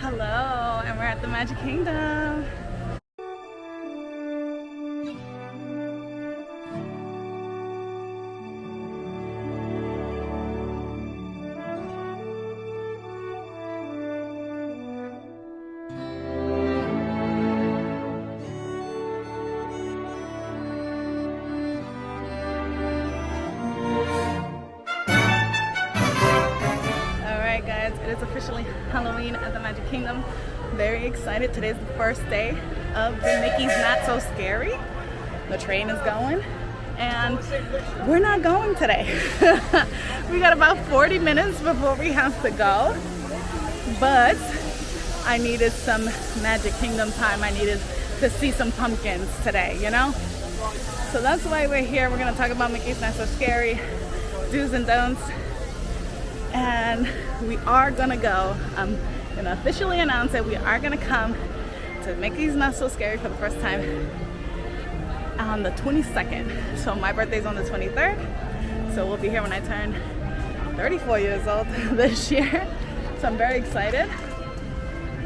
Hello, and we're at the Magic Kingdom. It is officially Halloween at the Magic Kingdom. Very excited. Today's the first day of the Mickey's Not So Scary. The train is going and we're not going today. We got about 40 minutes before we have to go, but I needed some Magic Kingdom time. I needed to see some pumpkins today, you know? So that's why we're here. We're gonna talk about Mickey's Not So Scary, do's and don'ts. And we are gonna go. I'm gonna officially announce it. We are gonna come to Mickey's Not So Scary for the first time on the 22nd. So my birthday's on the 23rd. So we'll be here when I turn 34 years old this year. So I'm very excited.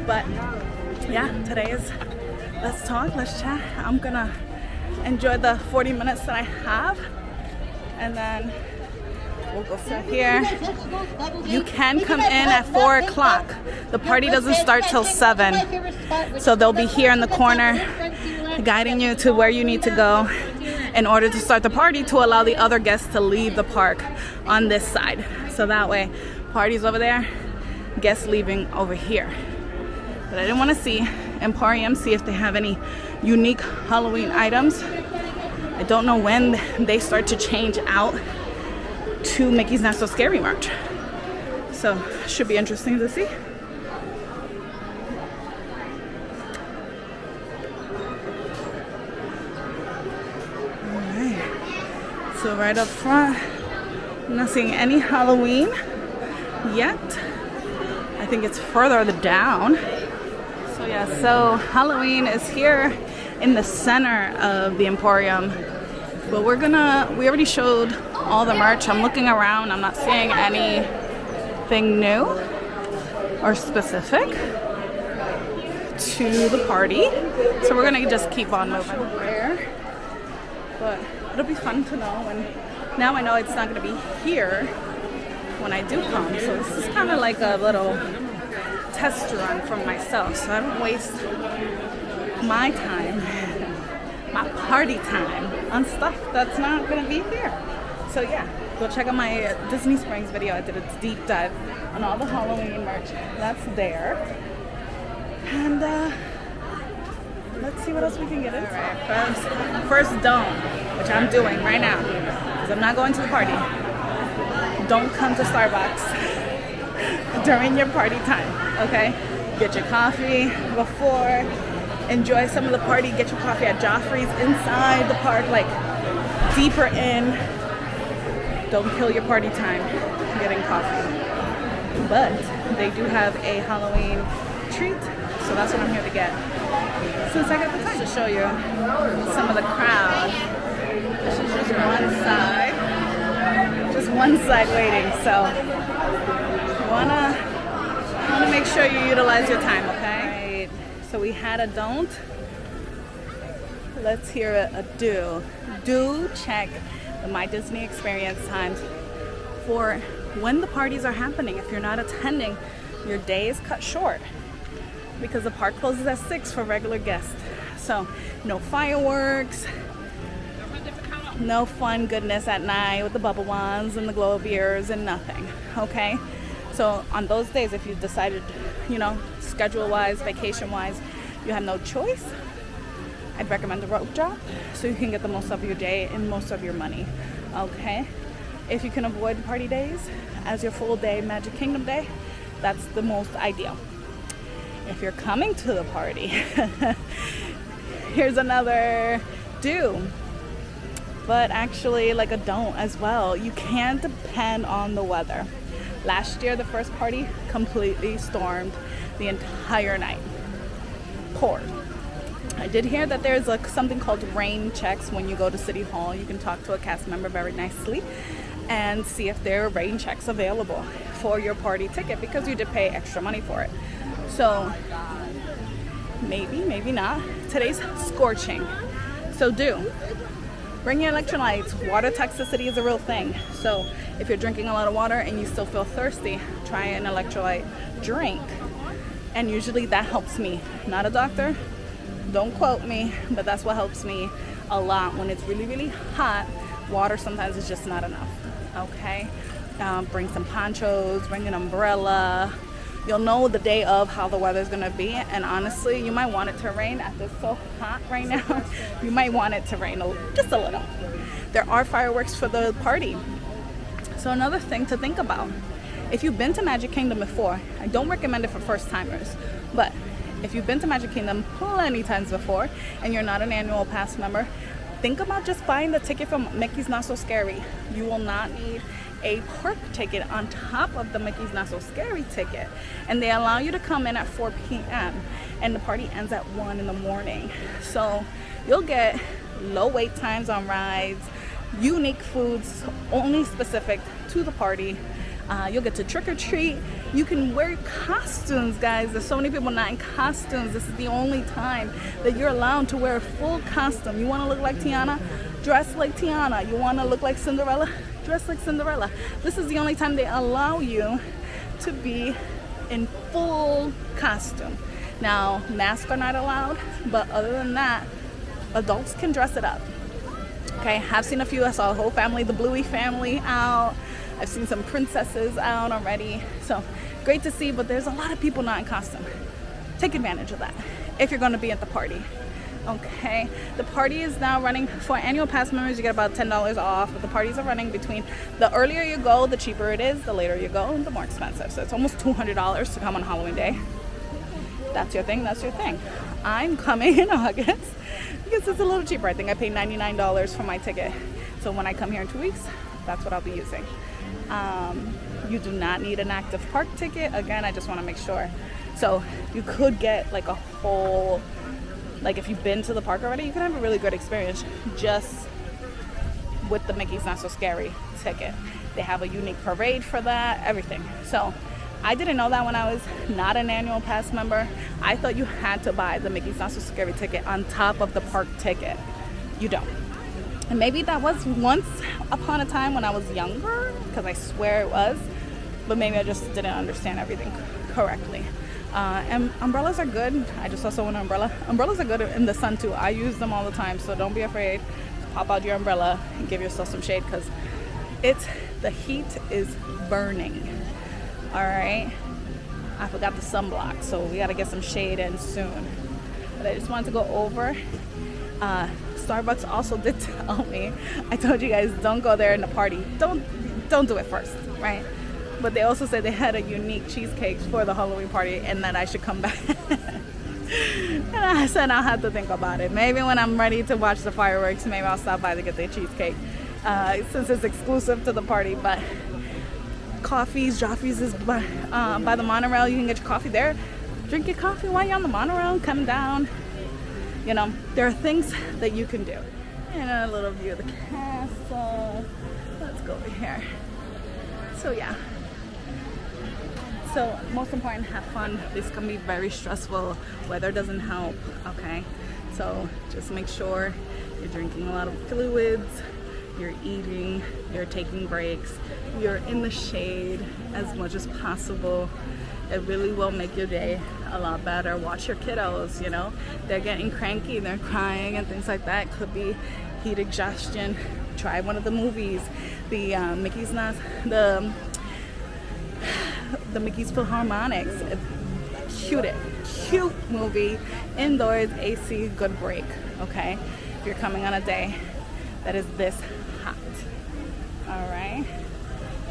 But yeah, today is let's talk, let's chat. I'm gonna enjoy the 40 minutes that I have, and then we'll go sit here. You can come in at 4 o'clock. The party doesn't start till 7. So they'll be here in the corner guiding you to where you need to go in order to start the party, to allow the other guests to leave the park on this side. So that way, party's over there, guests leaving over here. But I didn't want to see Emporium, see if they have any unique Halloween items. I don't know when they start to change out to Mickey's Not So Scary merch. So should be interesting to see. Alright. So right up front, I'm not seeing any Halloween yet. I think it's further down. So yeah, so Halloween is here in the center of the Emporium. But we already showed all the merch. I'm looking around, I'm not seeing anything new or specific to the party. So we're gonna just keep on moving there. But it'll be fun to know, and now I know it's not gonna be here when I do come. So this is kind of like a little test run for myself, so I don't waste my time, my party time, on stuff that's not gonna be here. So yeah, go check out my Disney Springs video. I did a deep dive on all the Halloween merch that's there. And let's see what else we can get into. All right, first don't, which I'm doing right now, because I'm not going to the party. Don't come to Starbucks during your party time, okay? Get your coffee before, enjoy some of the party, get your coffee at Joffrey's inside the park, like deeper in. Don't kill your party time getting coffee. But they do have a Halloween treat, so that's what I'm here to get. Since I got the time to show you some of the crowd. This is just one side waiting, so you wanna make sure you utilize your time, okay? Right. So we had a don't. Let's hear a do. Do check the My Disney Experience times for when the parties are happening. If you're not attending, your day is cut short because the park closes at 6 for regular guests. So no fireworks, no fun goodness at night with the bubble wands and the glow beers and nothing, okay? So on those days, if you decided, you know, schedule-wise, vacation-wise, you have no choice, I'd recommend a rope drop so you can get the most of your day and most of your money, okay? If you can avoid party days as your full day Magic Kingdom day, that's the most ideal. If you're coming to the party, here's another do, but actually like a don't as well. You can't depend on the weather. Last year, the first party completely stormed the entire night. Poured. I did hear that there's like something called rain checks when you go to City Hall. You can talk to a cast member very nicely and see if there are rain checks available for your party ticket because you did pay extra money for it. So maybe not. Today's scorching. So bring your electrolytes. Water toxicity is a real thing. So if you're drinking a lot of water and you still feel thirsty, try an electrolyte drink. And usually that helps me. Not a doctor, don't quote me, but that's what helps me a lot. When it's really, really hot, water sometimes is just not enough. Okay? Bring some ponchos, bring an umbrella. You'll know the day of how the weather's gonna be, and honestly, you might want it to rain. After it's so hot right now, you might want it to rain just a little. There are fireworks for the party. So another thing to think about, if you've been to Magic Kingdom before, I don't recommend it for first timers, but if you've been to Magic Kingdom plenty times before and you're not an annual pass member, think about just buying the ticket from Mickey's Not So Scary. You will not need a park ticket on top of the Mickey's Not So Scary ticket, and they allow you to come in at 4 p.m. and the party ends at 1 in the morning. So you'll get low wait times on rides, unique foods only specific to the party. You'll get to trick or treat. You can wear costumes, guys. There's so many people not in costumes. This is the only time that you're allowed to wear a full costume. You want to look like Tiana? Dress like Tiana. You want to look like Cinderella? Dress like Cinderella. This is the only time they allow you to be in full costume. Now, masks are not allowed, but other than that, adults can dress it up. Okay, I've seen a few. I saw a whole family, the Bluey family out. I've seen some princesses out already. So great to see, but there's a lot of people not in costume. Take advantage of that if you're going to be at the party. Okay, the party is now running for annual pass members. You get about $10 off, but the parties are running between, the earlier you go, the cheaper it is. The later you go, the more expensive. So it's almost $200 to come on Halloween Day. That's your thing. That's your thing. I'm coming in August because it's a little cheaper. I think I paid $99 for my ticket. So when I come here in 2 weeks, that's what I'll be using. You do not need an active park ticket. Again, I just want to make sure. So you could get like a whole, like if you've been to the park already, you can have a really good experience just with the Mickey's Not So Scary ticket. They have a unique parade for that, everything. So I didn't know that when I was not an annual pass member. I thought you had to buy the Mickey's Not So Scary ticket on top of the park ticket. You don't. And maybe that was once upon a time when I was younger, because I swear it was, but maybe I just didn't understand everything correctly. And umbrellas are good. I just also want an umbrella. Umbrellas are good in the sun too. I use them all the time, so don't be afraid. Pop out your umbrella and give yourself some shade, because the heat is burning. All right, I forgot the sunblock, so we got to get some shade in soon. But I just wanted to go over. Starbucks also did tell me, I told you guys, don't go there in the party. Don't do it first, right? But they also said they had a unique cheesecakes for the Halloween party and that I should come back. And I said I'll have to think about it. Maybe when I'm ready to watch the fireworks, maybe I'll stop by to get their cheesecake, since it's exclusive to the party. But Joffrey's is by the monorail. You can get your coffee there. Drink your coffee while you're on the monorail, come down. You know, there are things that you can do. And a little view of the castle. Let's go over here. So yeah. So most important, have fun. This can be very stressful. Weather doesn't help, okay? So just make sure you're drinking a lot of fluids, you're eating, you're taking breaks, you're in the shade as much as possible. It really will make your day a lot better. Watch your kiddos, you know, they're getting cranky, they're crying and things like that. Could be heat exhaustion. Try one of the movies, the Mickey's Philharmonics. Cute movie, indoors, AC, good break. Okay, if you're coming on a day that is this hot. All right.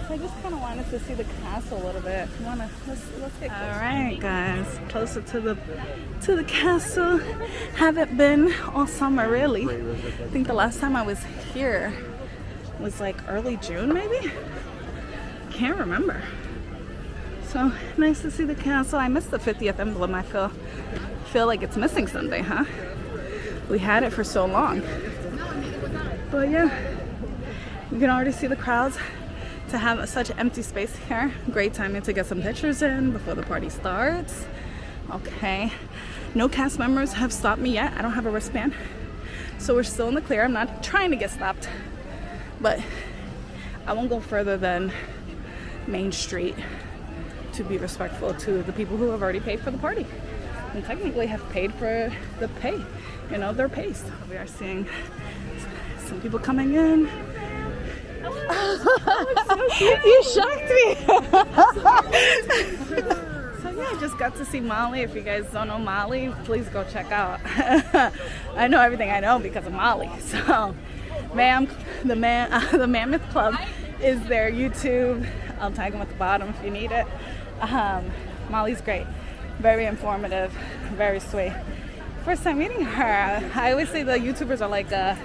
I just kind of wanted to see the castle a little bit. Let's get closer. All right, guys, closer to the castle. Haven't been all summer really. I think the last time I was here was like early June, maybe. Can't remember. So nice to see the castle. I missed the 50th emblem. I feel like it's missing something, huh? We had it for so long. But yeah, you can already see the crowds. to have such empty space here. Great timing to get some pictures in before the party starts. Okay, no cast members have stopped me yet. I don't have a wristband, so we're still in the clear. I'm not trying to get stopped, but I won't go further than Main Street to be respectful to the people who have already paid for the party and technically have paid for the pay, you know, their pays. We are seeing some people coming in. You shocked me. So yeah, I just got to see Molly. If you guys don't know Molly, please go check out. I know everything I know because of Molly. So the Mammoth Club is their YouTube. I'll tag them at the bottom if you need it. Molly's great, very informative, very sweet. First time meeting her. I always say the YouTubers are like a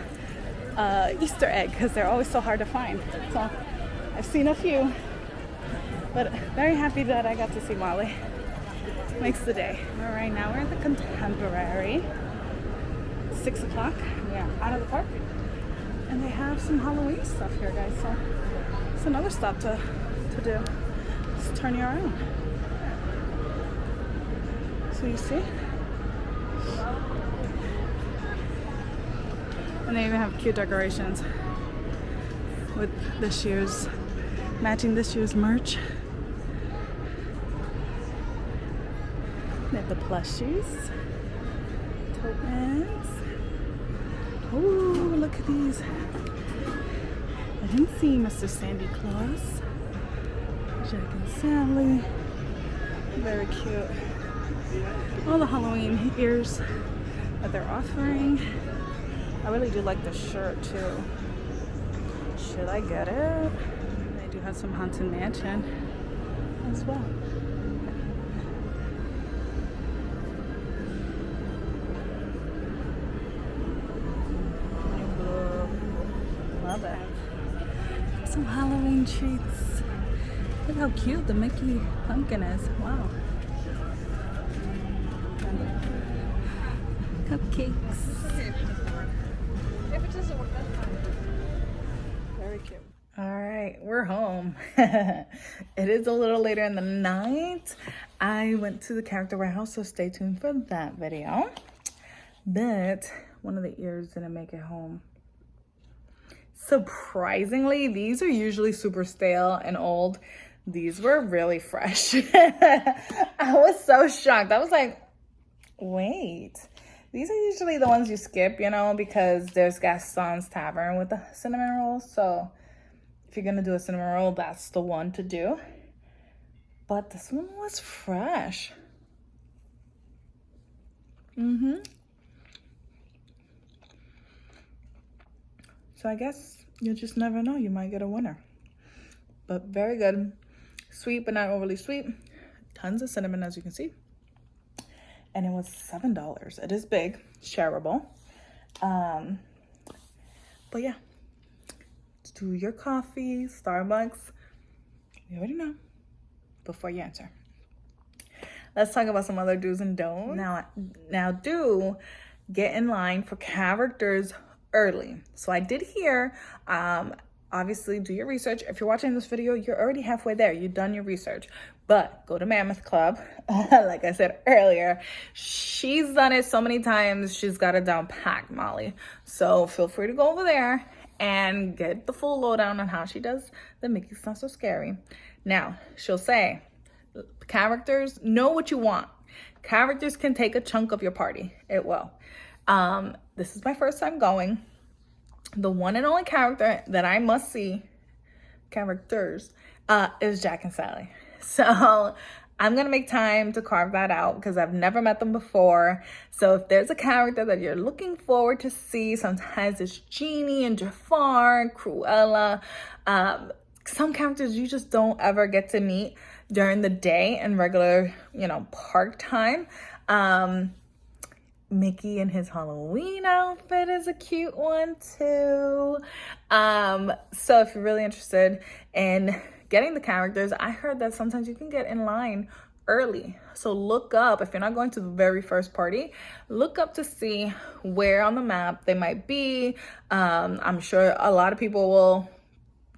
Easter egg because they're always so hard to find. So I've seen a few, but very happy that I got to see Molly. Makes the day. All right, now we're at the Contemporary. 6 o'clock. We are out of the park, and they have some Halloween stuff here, guys. So it's another stop to do. Let's turn you around. So you see, and they even have cute decorations with this year's, matching this year's merch. They have the plushies, tokens. Oh, look at these. I didn't see Mr. Sandy Claus. Jack and Sally. Very cute. All the Halloween ears that they're offering. I really do like this shirt too. Should I get it? They do have some Haunted Mansion as well. Love it. Some Halloween treats. Look how cute the Mickey pumpkin is. Wow. Cupcakes. If it doesn't work, that's fine. Very cute. All right, we're home. It is a little later in the night. I went to the Character Warehouse, so stay tuned for that video. But one of the ears didn't make it home. Surprisingly, these are usually super stale and old. These were really fresh. I was so shocked. I was like, wait, these are usually the ones you skip, you know, because there's Gaston's Tavern with the cinnamon rolls. So if you're gonna do a cinnamon roll, that's the one to do. But this one was fresh. So I guess you just never know. You might get a winner. But very good. Sweet, but not overly sweet. Tons of cinnamon, as you can see. And it was $7. It is big, shareable. But yeah. Do your coffee, Starbucks. You already know before you answer. Let's talk about some other do's and don'ts. Now do get in line for characters early. So I did hear, obviously do your research. If you're watching this video, you're already halfway there. You've done your research. But go to Mammoth Club. Like I said earlier, she's done it so many times. She's got it down packed, Molly. So feel free to go over there and get the full lowdown on how she does the Mickey's Not So Scary. Now, she'll say, characters, know what you want. Characters can take a chunk of your party. It will. This is my first time going. The one and only character that I must see, characters, is Jack and Sally. So I'm going to make time to carve that out because I've never met them before. So if there's a character that you're looking forward to see, sometimes it's Genie and Jafar, Cruella. Some characters you just don't ever get to meet during the day in regular, park time. Mickey in his Halloween outfit is a cute one too. So if you're really interested in getting the characters, I heard that sometimes you can get in line early. So look up, if you're not going to the very first party, look up to see where on the map they might be. I'm sure a lot of people will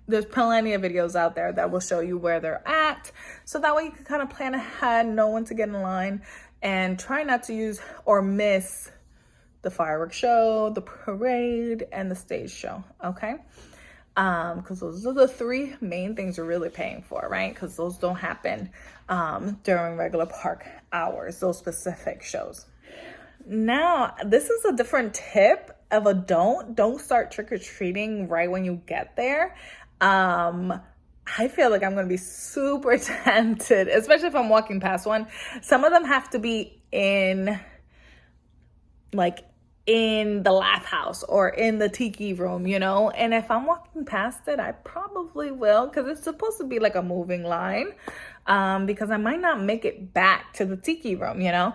there's plenty of videos out there that will show you where they're at. So that way you can kind of plan ahead, know when to get in line, and try not to use or miss the fireworks show, the parade, and the stage show, okay? Because those are the three main things you're really paying for, right? Because those don't happen during regular park hours, those specific shows. Now, this is a different tip of a don't start trick-or-treating right when you get there. I feel like I'm going to be super tempted, especially if I'm walking past one. Some of them have to be in the laugh house or in the tiki room, you know? And if I'm walking past it, I probably will, because it's supposed to be like a moving line, because I might not make it back to the tiki room, you know?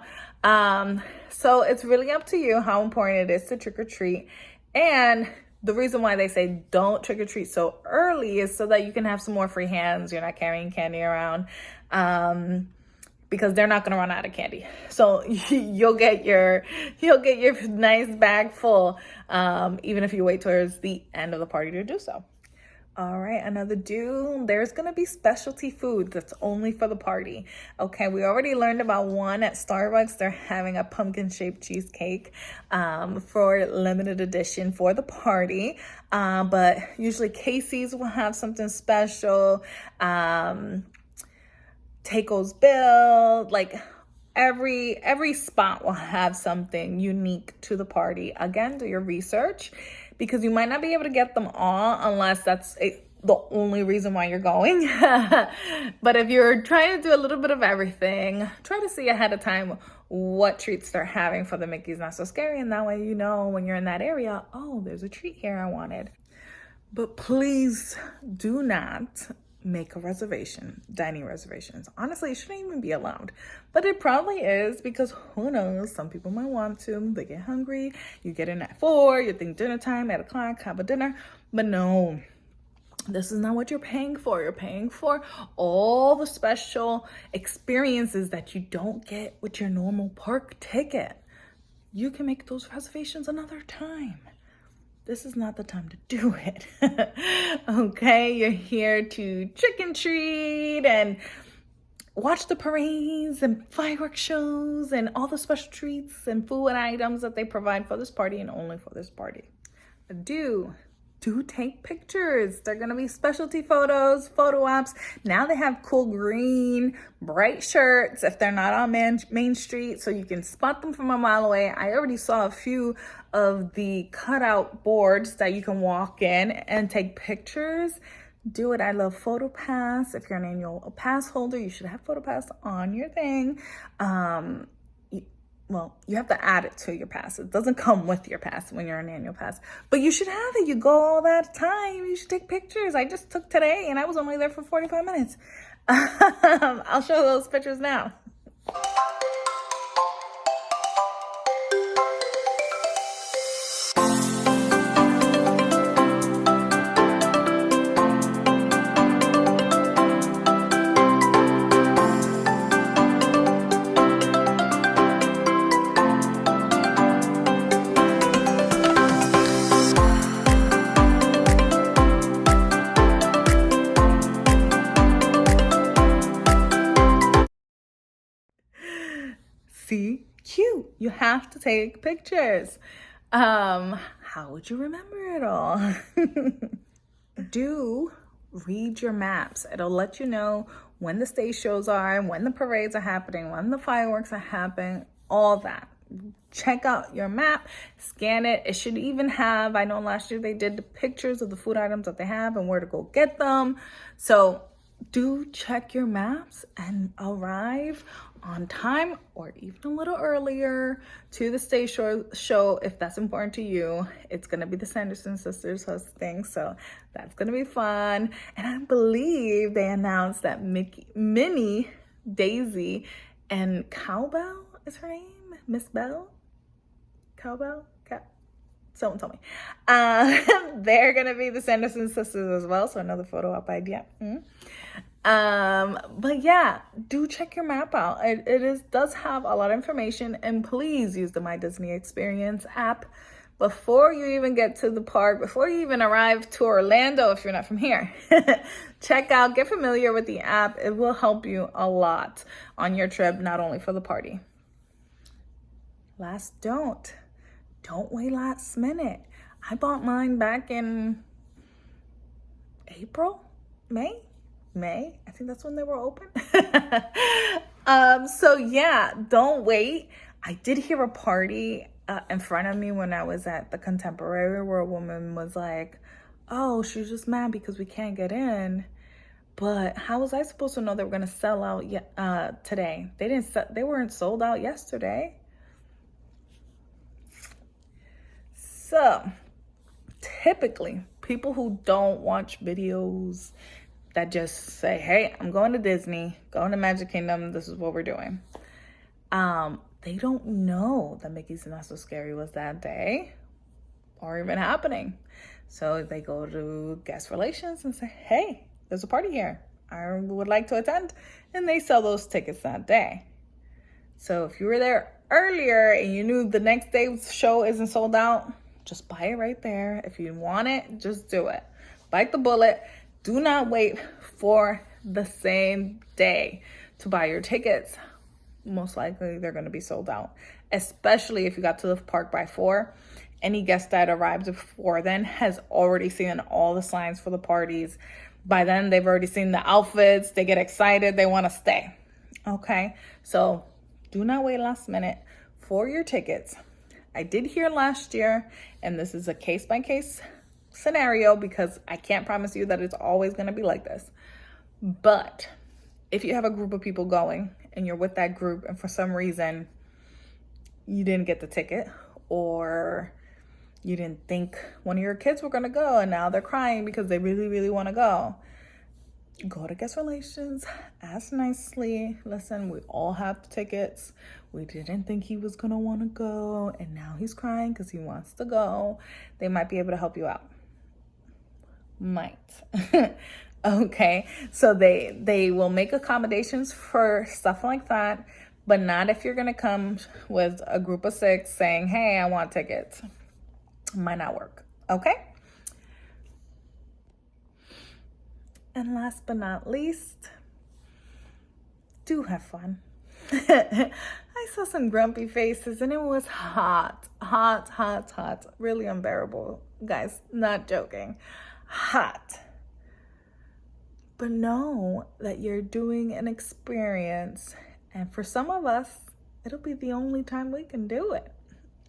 So it's really up to you how important it is to trick-or-treat. And the reason why they say don't trick-or-treat so early is so that you can have some more free hands. You're not carrying candy around, because they're not going to run out of candy. So you'll get your nice bag full, even if you wait towards the end of the party to do so. All right, another do, there's going to be specialty food that's only for the party. Okay, we already learned about one at Starbucks. They're having a pumpkin-shaped cheesecake for limited edition for the party. But usually Casey's will have something special. Taco's Bill, like every spot will have something unique to the party. Again, do your research, because you might not be able to get them all unless that's the only reason why you're going. But if you're trying to do a little bit of everything, try to see ahead of time what treats they're having for the Mickey's Not So Scary, and that way you know when you're in that area, oh, there's a treat here I wanted. But please do not make a reservation, dining reservations. Honestly, it shouldn't even be allowed, but it probably is, because who knows, some people might want to, they get hungry, you get in at 4, you think dinner time at 8:00, have a dinner. But no, this is not what you're paying for. You're paying for all the special experiences that you don't get with your normal park ticket. You can make those reservations another time. This is not the time to do it. Okay, you're here to trick and treat and watch the parades and fireworks shows and all the special treats and food and items that they provide for this party and only for this party. Do take pictures. They're gonna be specialty photos, photo ops. Now they have cool green, bright shirts if they're not on Main Street, so you can spot them from a mile away. I already saw a few of the cutout boards that you can walk in and take pictures. Do it. I love PhotoPass. If you're an annual pass holder, you should have PhotoPass on your thing. Well, you have to add it to your pass. It doesn't come with your pass when you're an annual pass, but you should have it. You go all that time. You should take pictures. I just took today and I was only there for 45 minutes. I'll show those pictures now. See, cute. You have to take pictures. How would you remember it all? Do read your maps. It'll let you know when the stage shows are, when the parades are happening, when the fireworks are happening, all that. Check out your map, scan it. It should even have, I know last year they did the pictures of the food items that they have and where to go get them. So do check your maps and arrive on time or even a little earlier to the stage show if that's important to you. It's gonna be the Sanderson sisters hosting, so that's gonna be fun. And I believe they announced that Minnie, Daisy, and Cowbell is her name? Miss Bell? Cowbell? Someone told me. They're gonna be the Sanderson sisters as well, so another photo op idea. But yeah, do check your map out. It does have a lot of information, and please use the My Disney Experience app before you even get to the park, before you even arrive to Orlando, if you're not from here, check out, get familiar with the app. It will help you a lot on your trip, not only for the party. Last, don't wait last minute. I bought mine back in April, May. I think that's when they were open. So yeah, don't wait. I did hear a party in front of me when I was at the Contemporary where a woman was like, oh, she's just mad because we can't get in. But how was I supposed to know they were going to sell out today? They weren't sold out yesterday. So typically, people who don't watch videos that just say, hey, I'm going to Disney, going to Magic Kingdom, this is what we're doing. They don't know that Mickey's Not So Scary was that day or even happening. So they go to guest relations and say, hey, there's a party here. I would like to attend. And they sell those tickets that day. So if you were there earlier and you knew the next day's show isn't sold out, just buy it right there. If you want it, just do it. Bite the bullet. Do not wait for the same day to buy your tickets. Most likely they're going to be sold out, especially if you got to the park by 4. Any guest that arrives before then has already seen all the signs for the parties. By then, they've already seen the outfits. They get excited. They want to stay. Okay, so do not wait last minute for your tickets. I did hear last year, and this is a case-by-case scenario because I can't promise you that it's always going to be like this. But if you have a group of people going and you're with that group and for some reason you didn't get the ticket or you didn't think one of your kids were going to go and now they're crying because they really, really want to go to guest relations, ask nicely, listen, we all have tickets. We didn't think he was going to want to go and now he's crying because he wants to go. They might be able to help you out. Might. Okay, so they will make accommodations for stuff like that, but not if you're gonna come with a group of 6 saying, hey, I want tickets. Might not work, okay? And last but not least, do have fun. I saw some grumpy faces and it was hot, really unbearable. Guys, not joking, hot. But know that you're doing an experience, and for some of us, it'll be the only time we can do it,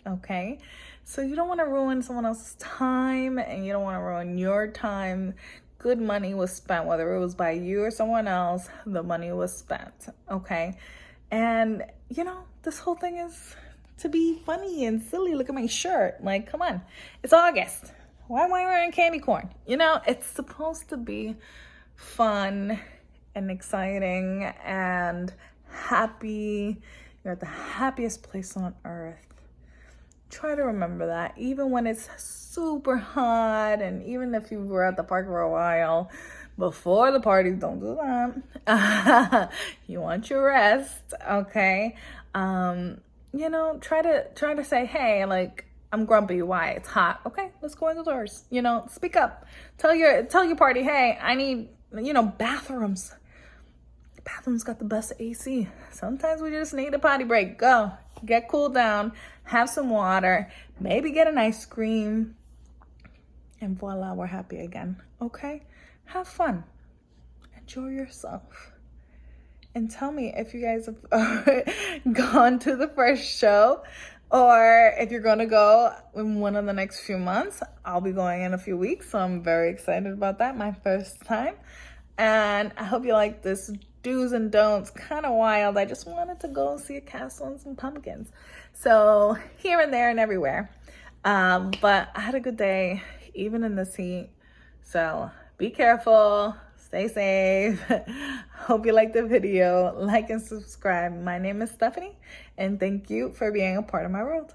okay? So you don't want to ruin someone else's time, and you don't want to ruin your time. Good money was spent, whether it was by you or someone else, the money was spent, okay? And, this whole thing is to be funny and silly. Look at my shirt. Like, come on. It's August. Why am I wearing candy corn? It's supposed to be fun and exciting and happy. You're at the happiest place on earth. Try to remember that even when it's super hot, and even if you were at the park for a while before the party, don't do that. You want your rest, okay? Try to say, hey, like, I'm grumpy. Why? It's hot. Okay, let's go indoors. Speak up. Tell your party, hey, I need bathrooms. Bathrooms got the best AC. Sometimes we just need a potty break. Go. Get cooled down. Have some water. Maybe get an ice cream. And voila, we're happy again. Okay? Have fun. Enjoy yourself. And tell me if you guys have gone to the first show or if you're going to go in one of the next few months. I'll be going in a few weeks, so I'm very excited about that. My first time. And I hope you like this do's and don'ts, kind of wild. I just wanted to go see a castle and some pumpkins. So here and there and everywhere. But I had a good day, even in this heat. So be careful. Stay safe. Hope you liked the video. Like and subscribe. My name is Stephanie, and thank you for being a part of my world.